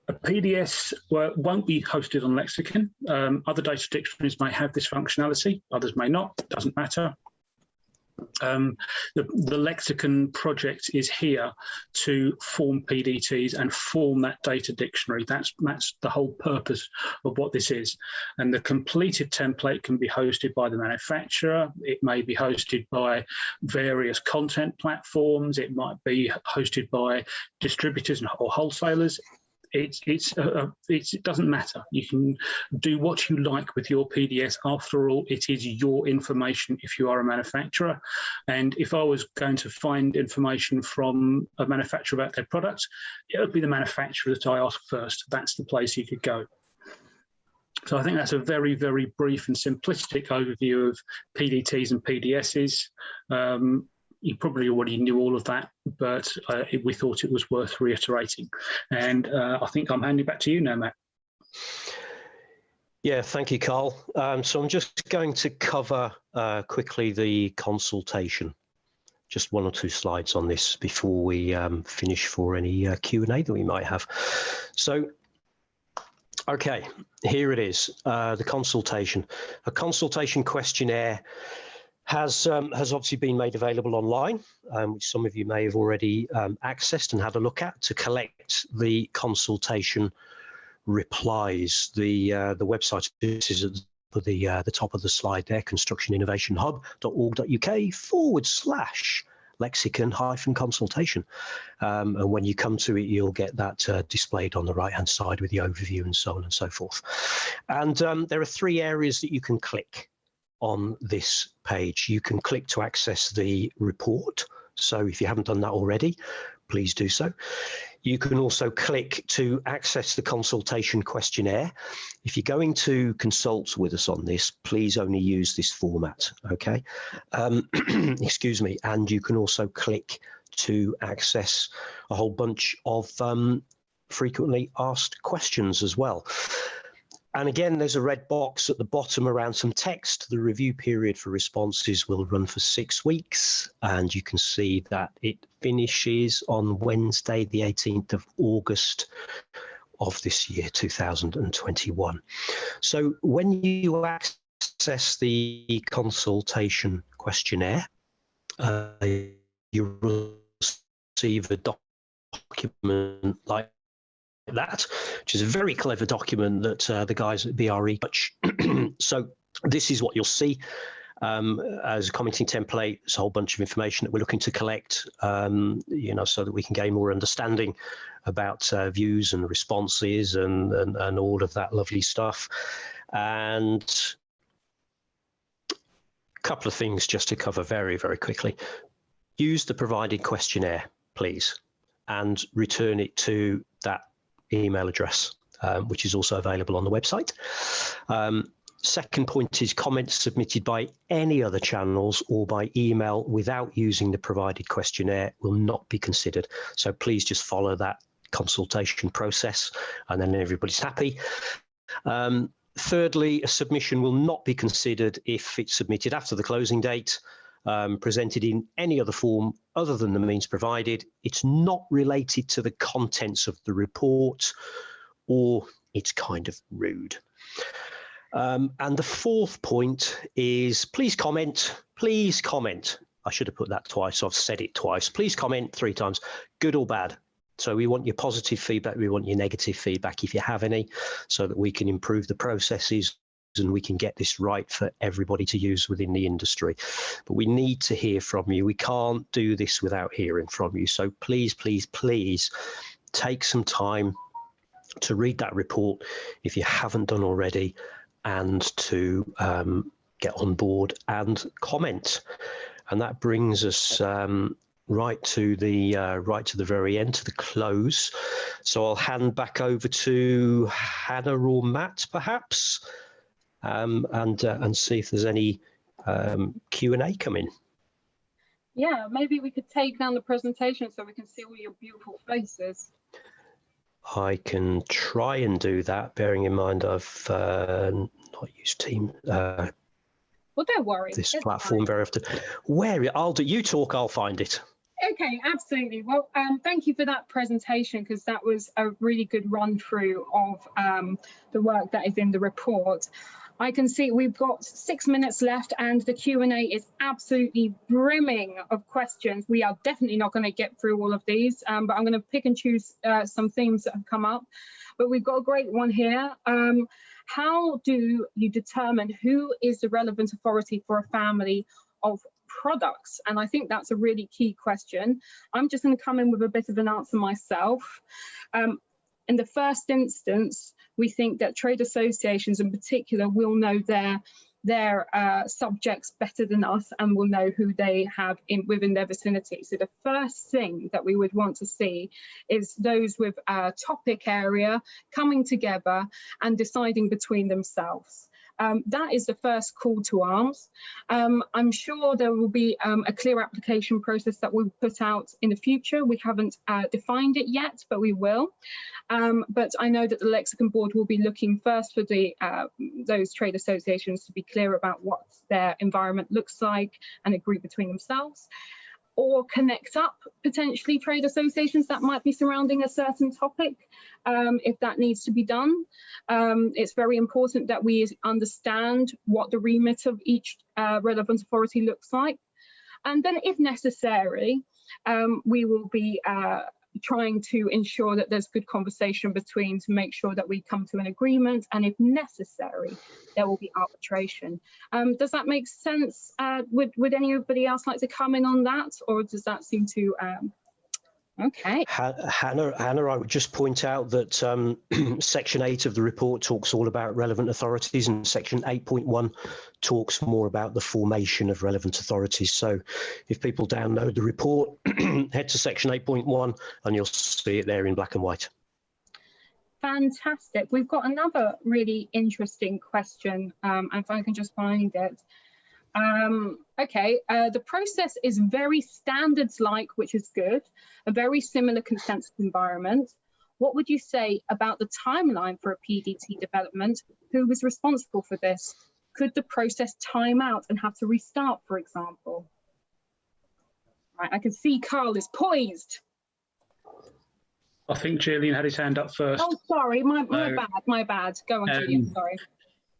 A PDS won't be hosted on LEXiCON. Other data dictionaries may have this functionality, others may not, doesn't matter. The LEXiCON project is here to form PDTs and form that data dictionary. That's the whole purpose of what this is. And the completed template can be hosted by the manufacturer. It may be hosted by various content platforms. It might be hosted by distributors or wholesalers. It doesn't matter. You can do what you like with your PDS. After all, it is your information if you are a manufacturer. And if I was going to find information from a manufacturer about their product, it would be the manufacturer that I ask first. That's the place you could go. So I think that's a very, very brief and simplistic overview of PDTs and PDSs. You probably already knew all of that, but we thought it was worth reiterating. And I think I'm handing back to you now, Matt. Yeah, thank you, Carl. So I'm just going to cover quickly the consultation. Just one or two slides on this before we finish for any Q&A that we might have. So, okay, here it is, the consultation. A consultation questionnaire has obviously been made available online, which some of you may have already accessed and had a look at, to collect the consultation replies. The website is at the top of the slide there, constructioninnovationhub.org.uk/lexicon-consultation. And when you come to it, you'll get that displayed on the right-hand side with the overview and so on and so forth. And there are three areas that you can click on this page. You can click to access the report. So if you haven't done that already, please do so. You can also click to access the consultation questionnaire. If you're going to consult with us on this, please only use this format, okay? Excuse me. And you can also click to access a whole bunch of frequently asked questions as well. And again, there's a red box at the bottom around some text. The review period for responses will run for 6 weeks, and you can see that it finishes on Wednesday, the 18th of August of this year, 2021. So when you access the consultation questionnaire, you receive a document like that, which is a very clever document that the guys at BRE touch. So this is what you'll see as a commenting template. It's a whole bunch of information that we're looking to collect, you know, so that we can gain more understanding about views and responses and all of that lovely stuff. And a couple of things just to cover very, very quickly. Use the provided questionnaire, please, and return it to that email address, which is also available on the website. Second point is comments submitted by any other channels or by email without using the provided questionnaire will not be considered. So please just follow that consultation process and then everybody's happy. Thirdly, a submission will not be considered if it's submitted after the closing date, presented in any other form other than the means provided. It's not related to the contents of the report, or it's kind of rude. And the fourth point is please comment, please comment. I should have put that twice, so I've said it twice. Please comment 3 times, good or bad. So we want your positive feedback, we want your negative feedback if you have any, so that we can improve the processes and we can get this right for everybody to use within the industry. But we need to hear from you. We can't do this without hearing from you. So please, please, please take some time to read that report if you haven't done already, and to get on board and comment. And that brings us right to the very end, to the close. So I'll hand back over to Hannah or Matt, perhaps, and see if there's any Q&A coming. Yeah, maybe we could take down the presentation so we can see all your beautiful faces. I can try and do that, bearing in mind I've not used Team. Well, don't worry. This platform very often. Where you talk, I'll find it. Okay, absolutely. Well, thank you for that presentation, because that was a really good run through of the work that is in the report. I can see we've got 6 minutes left and the Q&A is absolutely brimming of questions. We are definitely not going to get through all of these, but I'm going to pick and choose some themes that have come up. But we've got a great one here. How do you determine who is the relevant authority for a family of products? And I think that's a really key question. I'm just going to come in with a bit of an answer myself. In the first instance, we think that trade associations in particular will know their subjects better than us and will know who they have within their vicinity. So the first thing that we would want to see is those with a topic area coming together and deciding between themselves. That is the first call to arms. I'm sure there will be a clear application process that we'll put out in the future. We haven't defined it yet, but we will. But I know that the Lexicon board will be looking first for those trade associations to be clear about what their environment looks like and agree between themselves, or connect up potentially trade associations that might be surrounding a certain topic if that needs to be done. It's very important that we understand what the remit of each relevant authority looks like. And then if necessary, we will be trying to ensure that there's good conversation between to make sure that we come to an agreement, and if necessary there will be arbitration. Does that make sense? Would anybody else like to come in on that, or does that seem to okay? Hannah, I would just point out that section 8 of the report talks all about relevant authorities, and section 8.1 talks more about the formation of relevant authorities. So if people download the report, head to section 8.1 and you'll see it there in black and white. Fantastic. We've got another really interesting question, if I can just find it. Okay, the process is very standards-like, which is good, a very similar consensus environment. What would you say about the timeline for a PDT development? Who was responsible for this? Could the process time out and have to restart, for example? Right, I can see Carl is poised. I think Julian had his hand up first. Oh, sorry, my bad. Go on, Julian, sorry.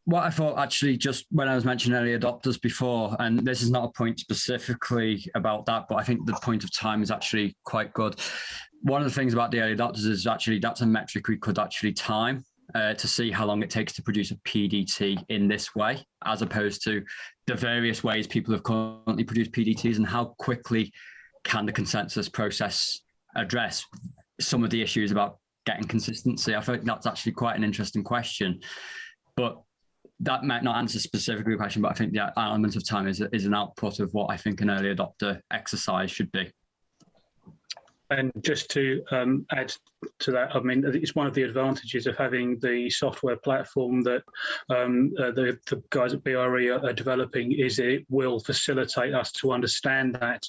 What I thought, actually, just when I was mentioning early adopters before, and this is not a point specifically about that, but I think the point of time is actually quite good. One of the things about the early adopters is actually that's a metric we could actually time to see how long it takes to produce a PDT in this way, as opposed to the various ways people have currently produced PDTs, and how quickly can the consensus process address some of the issues about getting consistency. I think that's actually quite an interesting question, but that might not answer specifically the question, but I think the element of time is an output of what I think an early adopter exercise should be. And just to add to that, I mean, it's one of the advantages of having the software platform that the guys at BRE are developing, is it will facilitate us to understand that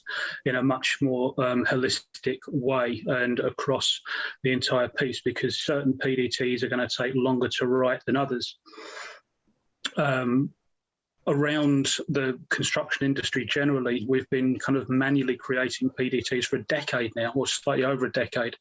in a much more holistic way and across the entire piece, because certain PDTs are going to take longer to write than others. Around the construction industry generally, we've been kind of manually creating PDTs for a decade now, or slightly over a decade.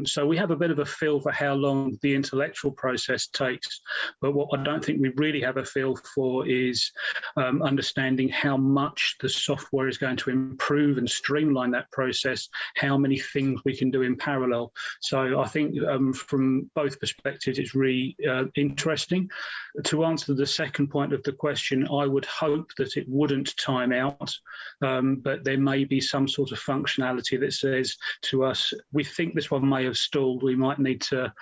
So we have a bit of a feel for how long the intellectual process takes. But what I don't think we really have a feel for is understanding how much the software is going to improve and streamline that process, how many things we can do in parallel. So I think from both perspectives, it's really interesting. To answer the second point of the question, I would hope that it wouldn't time out, but there may be some sort of functionality that says to us, we think this one may have stalled, we might need to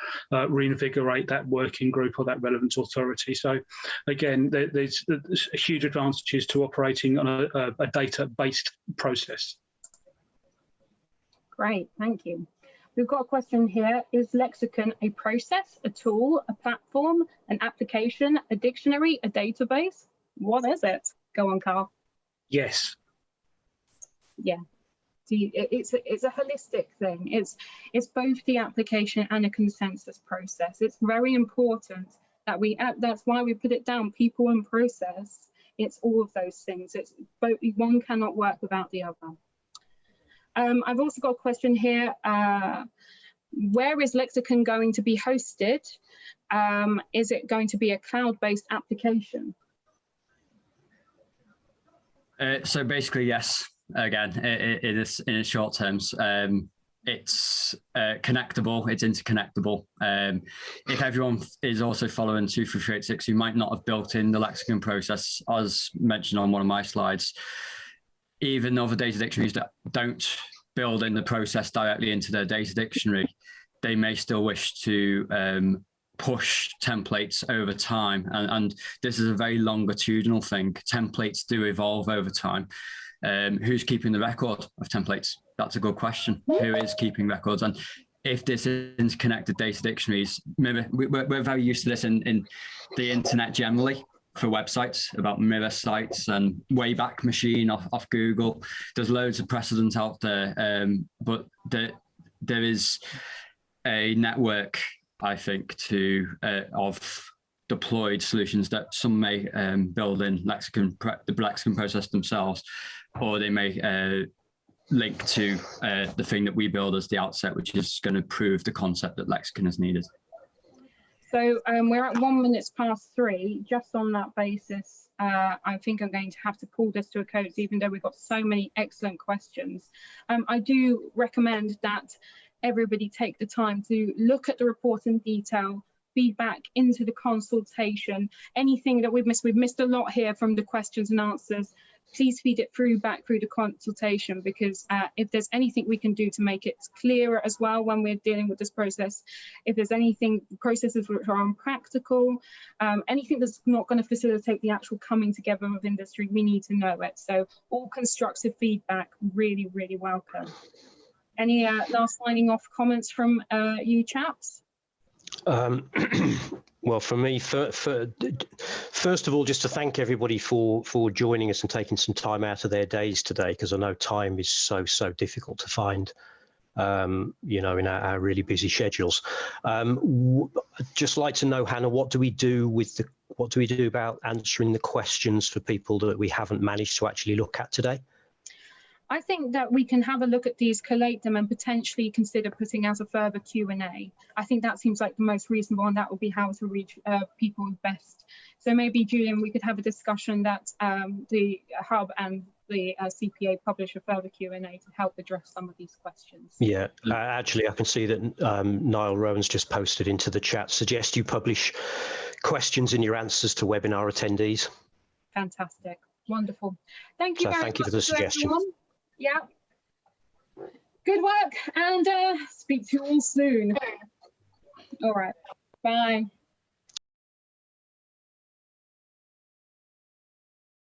reinvigorate that working group or that relevant authority. So again, there's huge advantages to operating on a data-based process. Great, thank you. We've got a question here. Is LEXiCON a process, a tool, a platform, an application, a dictionary, a database? What is it? Go on, Carl. Yes. Yeah. See, it's a holistic thing. It's both the application and a consensus process. It's very important that that's why we put it down, people and process. It's all of those things. It's both, one cannot work without the other. I've also got a question here. Where is LEXiCON going to be hosted? Is it going to be a cloud-based application? So basically, yes. Again, in its short terms, it's connectable. It's interconnectable. If everyone is also following 2386, you might not have built in the LEXiCON process, as mentioned on one of my slides. Even other data dictionaries that don't build in the process directly into their data dictionary, they may still wish to push templates over time. And this is a very longitudinal thing. Templates do evolve over time. Who's keeping the record of templates? That's a good question. Who is keeping records? And if this is interconnected data dictionaries, maybe we're very used to this in the internet generally for websites, about mirror sites and Wayback Machine off Google. There's loads of precedent out there, but there is a network, I think, of deployed solutions that some may build in the LEXiCON process themselves, or they may link to the thing that we build as the outset, which is going to prove the concept that LEXiCON is needed. So we're at 3:01. Just on that basis, I think I'm going to have to pull this to a close, even though we've got so many excellent questions. I do recommend that everybody take the time to look at the report in detail, feedback into the consultation, anything that we've missed a lot here from the questions and answers. Please feed it back through the consultation, because if there's anything we can do to make it clearer as well when we're dealing with this process, if there's anything, processes which are unpractical, anything that's not going to facilitate the actual coming together of industry, we need to know it. So all constructive feedback, really, really welcome. Any last signing off comments from you chaps? Well, for me, first of all, just to thank everybody for joining us and taking some time out of their days today, because I know time is so difficult to find, you know, in our really busy schedules. I'd just like to know, Hannah, what do we do about answering the questions for people that we haven't managed to actually look at today? I think that we can have a look at these, collate them, and potentially consider putting out a further Q&A. I think that seems like the most reasonable, and that will be how to reach people best. So maybe, Julian, we could have a discussion that the Hub and the CPA publish a further Q&A to help address some of these questions. Yeah, actually, I can see that Niall Rowan's just posted into the chat, suggest you publish questions and your answers to webinar attendees. Fantastic. Wonderful. Thank you very much. Thank you for the suggestion. Everyone. Yeah. Good work, and speak to you all soon. All right. Bye.